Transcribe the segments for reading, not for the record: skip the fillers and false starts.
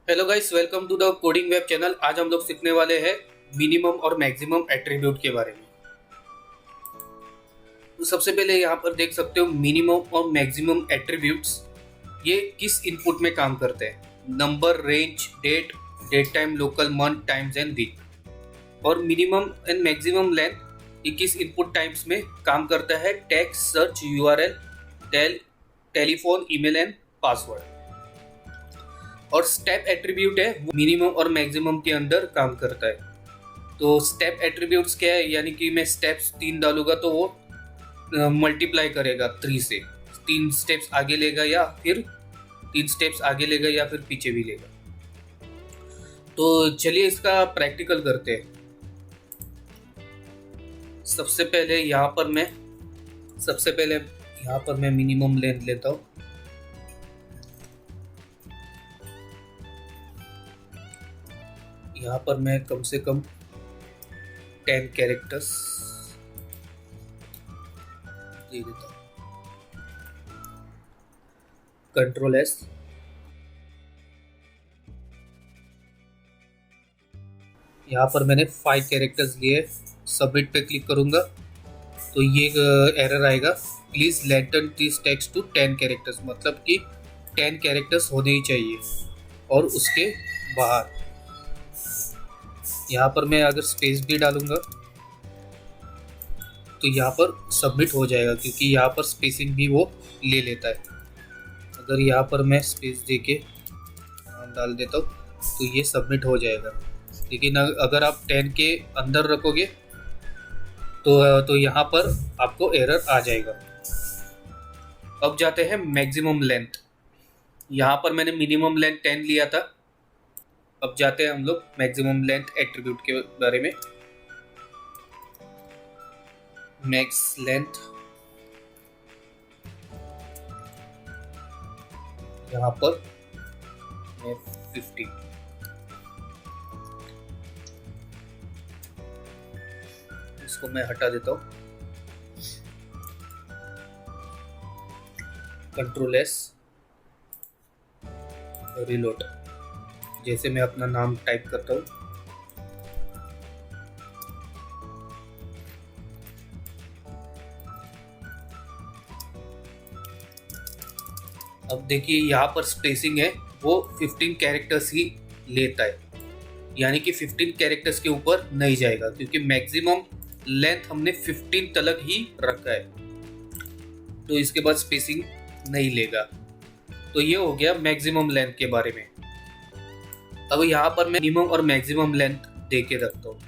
Hello guys, welcome to the coding web channel. आज हम लोग सीखने वाले हैं मिनिमम और मैक्सिमम एट्रीब्यूट के बारे में। तो सबसे पहले यहाँ पर देख सकते हो मिनिमम और मैक्सिमम एट्रीब्यूट्स ये किस इनपुट में काम करते हैं। Number, range, date, date time, local, month, times and week. और मिनिमम एंड मैक्सिमम लेंथ ये किस इनपुट टाइप्स में काम करता है। Text, search, URL, telephone, email and password. और स्टेप एट्रीब्यूट है वो मिनिमम और मैक्सिमम के अंदर काम करता है। तो स्टेप एट्रीब्यूट्स क्या है, यानी कि मैं स्टेप्स 3 डालूंगा तो वो मल्टीप्लाई करेगा 3 से, 3 स्टेप्स आगे लेगा या फिर 3 स्टेप्स आगे लेगा या फिर पीछे भी लेगा। तो चलिए इसका प्रैक्टिकल करते हैं। सबसे पहले यहाँ पर मैं मिनिमम लेंथ लेता हूँ। यहाँ पर मैं कम से कम 10 कैरेक्टर्स दे देता हूँ। Control S. यहाँ पर मैंने 5 कैरेक्टर्स लिए। सबमिट पे क्लिक करूंगा तो ये एरर आएगा, please lengthen this text to 10 characters. मतलब कि 10 कैरेक्टर्स होने ही चाहिए और उसके बाहर। यहाँ पर मैं अगर स्पेस भी डालूंगा तो यहाँ पर सबमिट हो जाएगा, क्योंकि यहाँ पर स्पेसिंग भी वो ले लेता है। अगर यहाँ पर मैं स्पेस देके डाल देता हूँ तो ये सबमिट हो जाएगा। लेकिन अगर आप 10 के अंदर रखोगे तो यहाँ पर आपको एरर आ जाएगा। अब जाते हैं मैक्सिमम लेंथ। यहाँ पर मैंने मिनिमम लेंथ 10 लिया था। अब जाते हैं हम लोग मैक्सिमम लेंथ एट्रीब्यूट के बारे में। मैक्स लेंथ यहाँ पर मैं 50। इसको मैं हटा देता हूँ। Control S, reload. जैसे मैं अपना नाम टाइप करता हूँ, अब देखिए यहाँ पर स्पेसिंग है वो 15 कैरेक्टर्स ही लेता है, यानी कि 15 कैरेक्टर्स के ऊपर नहीं जाएगा, क्योंकि मैक्सिमम लेंथ हमने 15 तक ही रखा है। तो इसके बाद स्पेसिंग नहीं लेगा। तो ये हो गया मैक्सिमम लेंथ के बारे में। अब यहाँ पर मैं मिनिमम और मैक्सिमम लेंथ दे के रखता हूँ।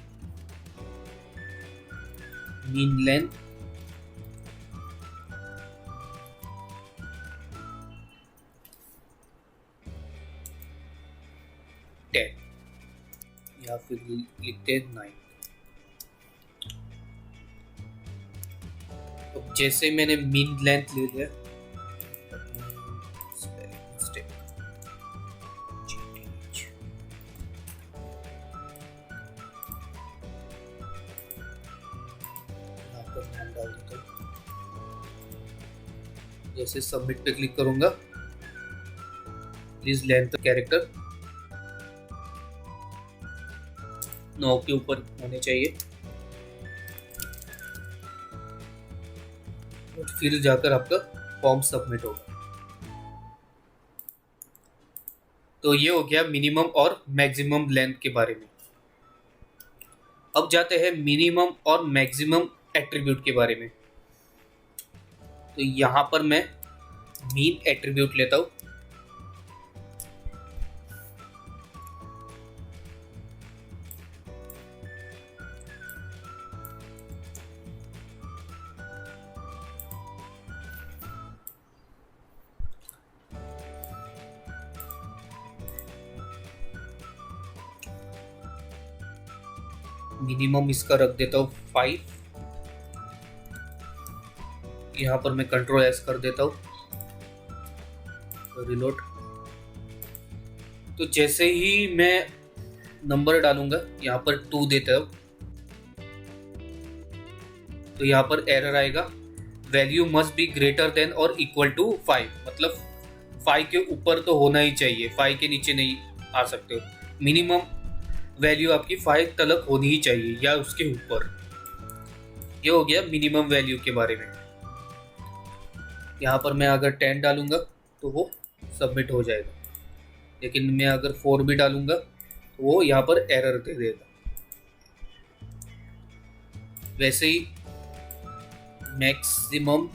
मीन लेंथ या फिर लिखते हैं 9। अब जैसे मैंने मीन लेंथ ले लिया, नाम डाल देता हूँ। जैसे सबमिट पे क्लिक करूंगा, प्लीज लेंथ कैरेक्टर 9 के ऊपर होने चाहिए। और फिर जाकर आपका फॉर्म सबमिट होगा। तो ये हो गया मिनिमम और मैक्सिमम लेंथ के बारे में। अब जाते हैं मिनिमम और मैक्सिमम एट्रीब्यूट के बारे में। तो यहाँ पर मैं मीन एट्रीब्यूट लेता हूँ। मिनिमम इसका रख देता हूँ 5। यहाँ पर मैं कंट्रोल एस कर देता हूँ, रिलोड। तो जैसे ही मैं नंबर डालूंगा, यहाँ पर 2 देता हूँ, तो यहाँ पर एरर आएगा, value must be greater than और इक्वल टू 5। मतलब 5 के ऊपर तो होना ही चाहिए, 5 के नीचे नहीं आ सकते हो। मिनिमम वैल्यू आपकी 5 तलक होनी ही चाहिए या उसके ऊपर। ये हो गया मिनिमम वैल्यू के बारे में। यहाँ पर मैं अगर 10 डालूंगा तो वो सबमिट हो जाएगा, लेकिन मैं अगर 4 भी डालूंगा तो वो यहाँ पर एरर दे देगा। वैसे ही मैक्सिमम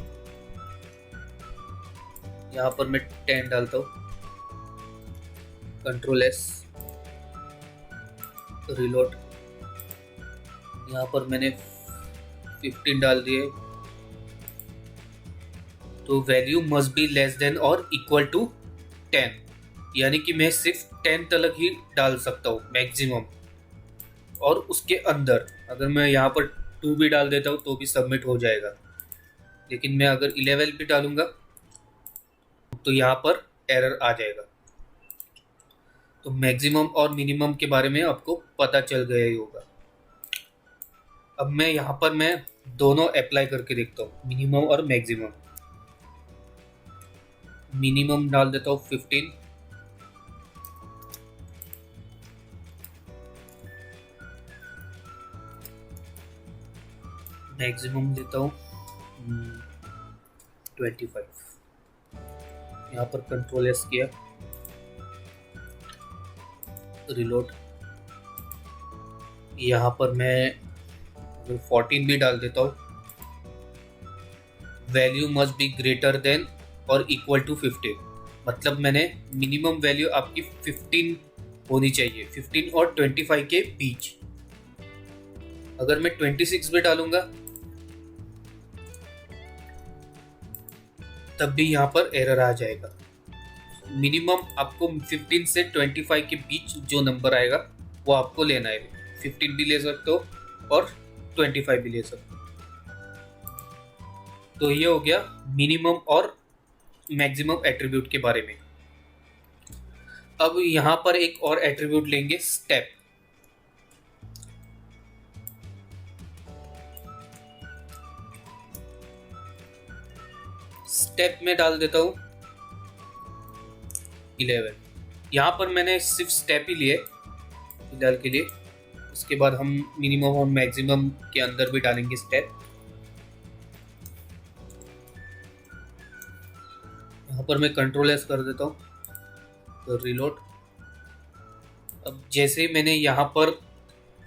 यहाँ पर मैं 10 डालता हूँ, कंट्रोल एस, रिलोड। यहाँ पर मैंने 15 डाल दिए, तो value must be less than और इक्वल टू 10, यानी कि मैं सिर्फ 10 तक ही डाल सकता हूँ मैक्सिमम। और उसके अंदर अगर मैं यहाँ पर 2 भी डाल देता हूँ तो भी सबमिट हो जाएगा, लेकिन मैं अगर 11 भी डालूंगा तो यहाँ पर एरर आ जाएगा। तो मैक्सिमम और मिनिमम के बारे में आपको पता चल गया ही होगा। अब मैं यहाँ पर मैं दोनों अप्लाई करके देखता हूँ, मिनिमम और मैक्सिमम। मिनिमम डाल देता हूँ 15, मैक्सिमम देता हूँ 25। यहाँ पर कंट्रोल एस किया, रिलोड। यहाँ पर मैं 14 भी डाल देता हूँ, value must be greater than और इक्वल टू 15। मतलब मैंने मिनिमम वैल्यू आपकी 15 होनी चाहिए, 15 और 25 के बीच। अगर मैं 26 भी डालूंगा तब भी यहाँ पर एरर आ जाएगा। मिनिमम आपको 15 से 25 के बीच जो नंबर आएगा वो आपको लेना है। 15 भी ले सकते हो और 25 भी ले सकते हो। तो ये हो गया मिनिमम और मैक्सिमम एट्रीब्यूट के बारे में। अब यहाँ पर एक और एट्रीब्यूट लेंगे, स्टेप। स्टेप में डाल देता हूँ 11। यहाँ पर मैंने सिर्फ स्टेप ही लिए फिलहाल के लिए, उसके बाद हम मिनिमम और मैक्सिमम के अंदर भी डालेंगे स्टेप। यहाँ पर मैं कंट्रोल एस कर देता हूँ, तो रिलोड। अब जैसे ही मैंने यहाँ पर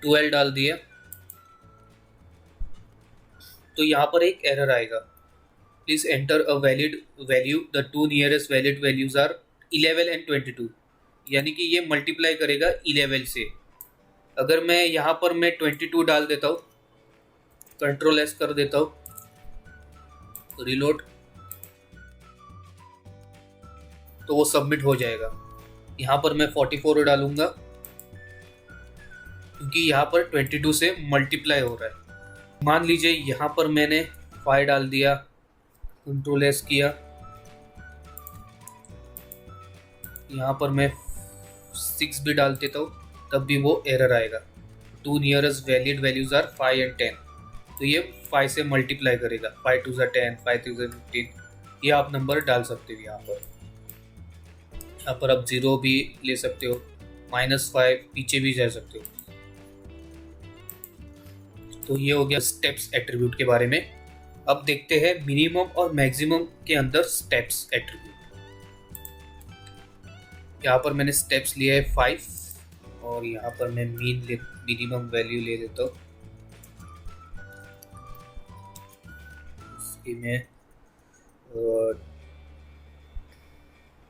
12 डाल दिया तो यहाँ पर एक एरर आएगा, please enter a valid value, the two nearest valid values are 11 and 22। यानी कि ये मल्टीप्लाई करेगा 11 से। अगर मैं यहाँ पर मैं 22 डाल देता हूँ, कंट्रोल एस कर देता हूँ, रिलोड, तो वो सबमिट हो जाएगा। यहाँ पर मैं 44 डालूंगा क्योंकि यहाँ पर 22 से मल्टीप्लाई हो रहा है। मान लीजिए यहाँ पर मैंने 5 डाल दिया, कंट्रोल एस किया, यहाँ पर मैं 6 भी डाल देता हूँ, तब भी वो एरर आएगा। Two nearest valid values are 5 and 10। तो ये 5 से मल्टीप्लाई करेगा, 5 2 10, 5 3 15। ये आप नंबर डाल सकते हो। यहाँ पर आप 0 भी ले सकते हो, -5 पीछे भी जा सकते हो। तो ये हो गया स्टेप्स एट्रीब्यूट के बारे में। अब देखते हैं मिनिमम और मैक्सिमम के अंदर स्टेप्स एट्रीब्यूट। यहाँ पर मैंने स्टेप्स लिए है 5 और यहाँ पर मैं मिनिमम वैल्यू ले लेता हूँ। इसकी मैं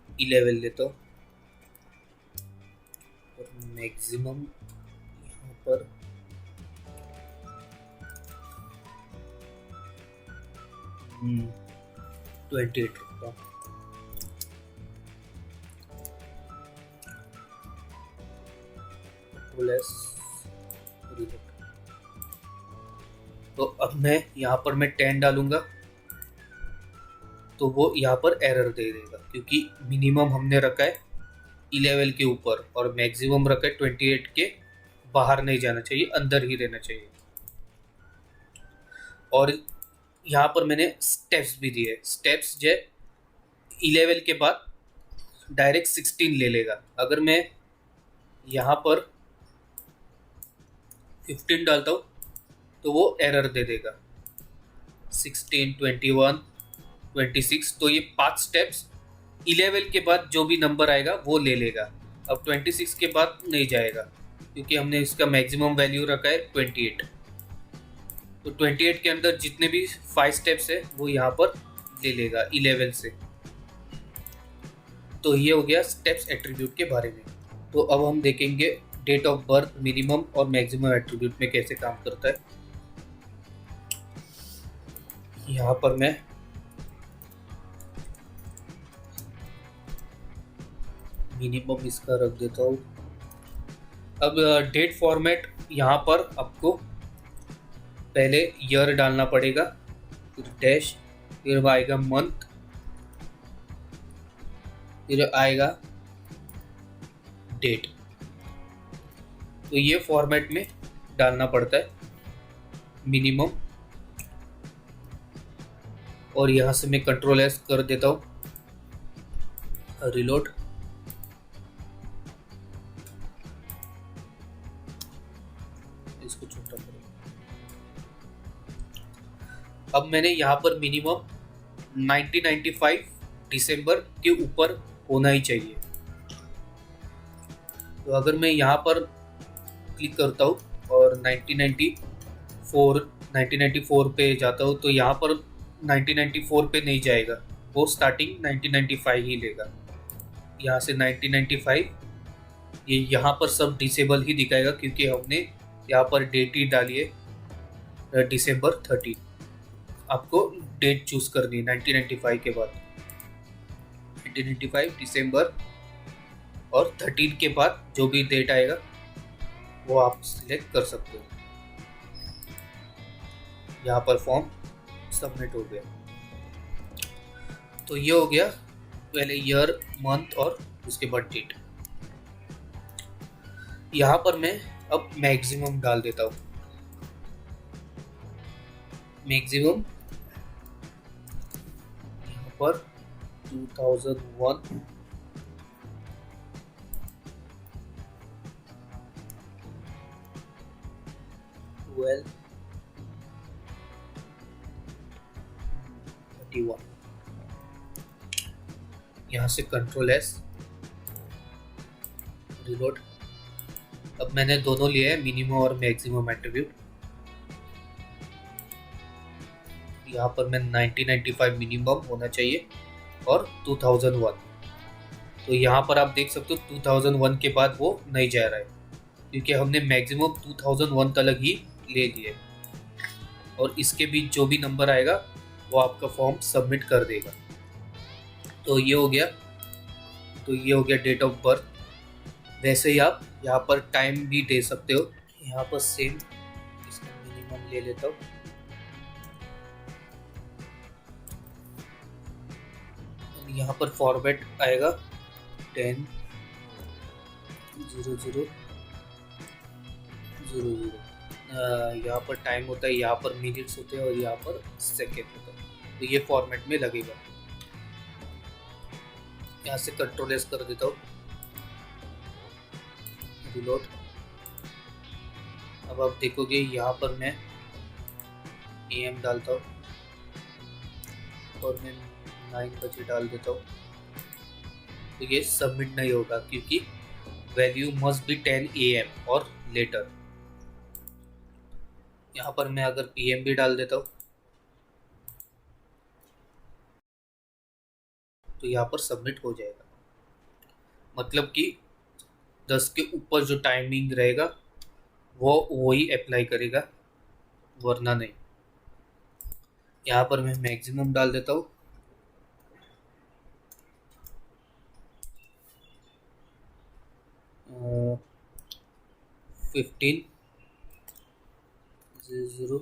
11 लेता हूँ और मैक्सिमम यहाँ पर 28 रखता हूँ। तो अब मैं यहाँ पर मैं 10 डालूंगा तो वो यहाँ पर एरर दे देगा, क्योंकि मिनिमम हमने रखा है 11 के ऊपर और मैक्सिमम रखा है 28 के बाहर नहीं जाना चाहिए, अंदर ही रहना चाहिए। और यहाँ पर मैंने स्टेप्स भी दिए। स्टेप्स जो 11 के बाद डायरेक्ट 16 ले लेगा। अगर मैं यहाँ पर 15 डालता हूँ तो वो एरर दे देगा। 16, 21, 26, तो ये 5 स्टेप्स 11 के बाद जो भी नंबर आएगा वो ले लेगा। अब 26 के बाद नहीं जाएगा क्योंकि हमने इसका मैक्सिमम वैल्यू रखा है 28। तो 28 के अंदर जितने भी 5 स्टेप्स है वो यहाँ पर ले लेगा 11 से। तो ये हो गया स्टेप्स एट्रीब्यूट के बारे में। तो अब हम देखेंगे डेट ऑफ बर्थ मिनिमम और मैक्सिमम एट्रीब्यूट में कैसे काम करता है। यहाँ पर मैं मिनिमम इसका रख देता हूँ। अब डेट फॉर्मेट यहाँ पर आपको पहले ईयर डालना पड़ेगा, फिर डैश, फिर आएगा मंथ, फिर आएगा डेट। तो ये फॉर्मेट में डालना पड़ता है मिनिमम। और यहाँ से मैं कंट्रोल एस कर देता हूँ, रिलोड। इसको छोटा करें। अब मैंने यहाँ पर मिनिमम 1995 दिसंबर के ऊपर होना ही चाहिए। तो अगर मैं यहाँ पर क्लिक करता हूँ और 1994 पे जाता हूँ तो यहाँ पर 1994 पे नहीं जाएगा, वो स्टार्टिंग 1995 ही लेगा। यहाँ से 1995 ये यहाँ पर सब डिसेबल ही दिखाएगा क्योंकि हमने यहाँ पर डेट ही डाली है दिसंबर 30। आपको डेट चूज करनी है 1995 के बाद, 1995 दिसंबर और 13 के बाद जो भी डेट आएगा वो आप सिलेक्ट कर सकते हो। यहाँ पर फॉर्म सबमिट हो गया। तो ये हो गया पहले ईयर, मंथ और उसके बाद डेट। यहाँ पर मैं अब मैक्सिमम डाल देता हूँ। मैक्सिमम यहाँ पर 2001, 12, 31। यहाँ से कंट्रोल एस, रिलोड। अब मैंने दोनों लिए हैं मिनिमम और मैक्सिमम एट्रीब्यूट। यहाँ पर मैं 1995 मिनिमम होना चाहिए और 2001। तो यहाँ पर आप देख सकते हो 2001 के बाद वो नहीं जा रहा है क्योंकि हमने मैक्सिमम 2001 तक ही ले लिए। और इसके बीच जो भी नंबर आएगा वो आपका फॉर्म सबमिट कर देगा। तो ये हो गया। तो ये हो गया डेट ऑफ बर्थ। वैसे ही आप यहाँ पर टाइम भी दे सकते हो। यहाँ पर सेम इसका मिनिमम ले लेता हूँ। यहाँ पर फॉर्मेट आएगा 10:00:00। यहाँ पर टाइम होता है, यहाँ पर मिनट्स होते हैं और यहाँ पर सेकेंड होता है। तो ये फॉर्मेट में लगेगा। यहाँ से कंट्रोल एस कर देता हूँ, रिलोड। अब आप देखोगे यहाँ पर मैं AM डालता हूँ और मैं 9 बजे डाल देता हूँ। तो ये सबमिट नहीं होगा क्योंकि वैल्यू मस्ट बी 10 AM और लेटर। यहाँ पर मैं अगर PM भी डाल देता हूँ तो यहाँ पर सबमिट हो जाएगा। मतलब कि 10 के ऊपर जो टाइमिंग रहेगा वो वही अप्लाई करेगा, वरना नहीं। यहाँ पर मैं मैक्सिमम डाल देता हूँ। uh, 15:00।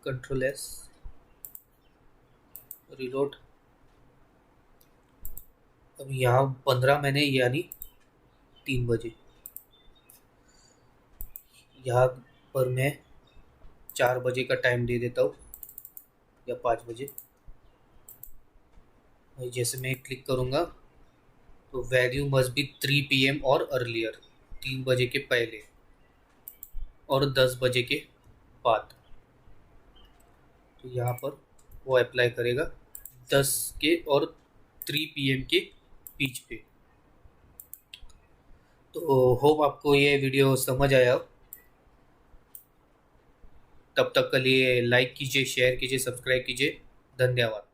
Control S, reload. अब यहाँ 15 मैंने यानी 3 बजे। यहाँ पर मैं 4 बजे का टाइम दे देता हूँ या 5 बजे। जैसे मैं क्लिक करूँगा तो वैल्यू मस्ट बी 3 PM और अर्लियर, 3 बजे के पहले और 10 बजे के बाद। तो यहाँ पर वो अप्लाई करेगा 10 के और 3 PM के बीच पे। तो होप आपको ये वीडियो समझ आया हो। तब तक के लिए लाइक कीजिए, शेयर कीजिए, सब्सक्राइब कीजिए। धन्यवाद।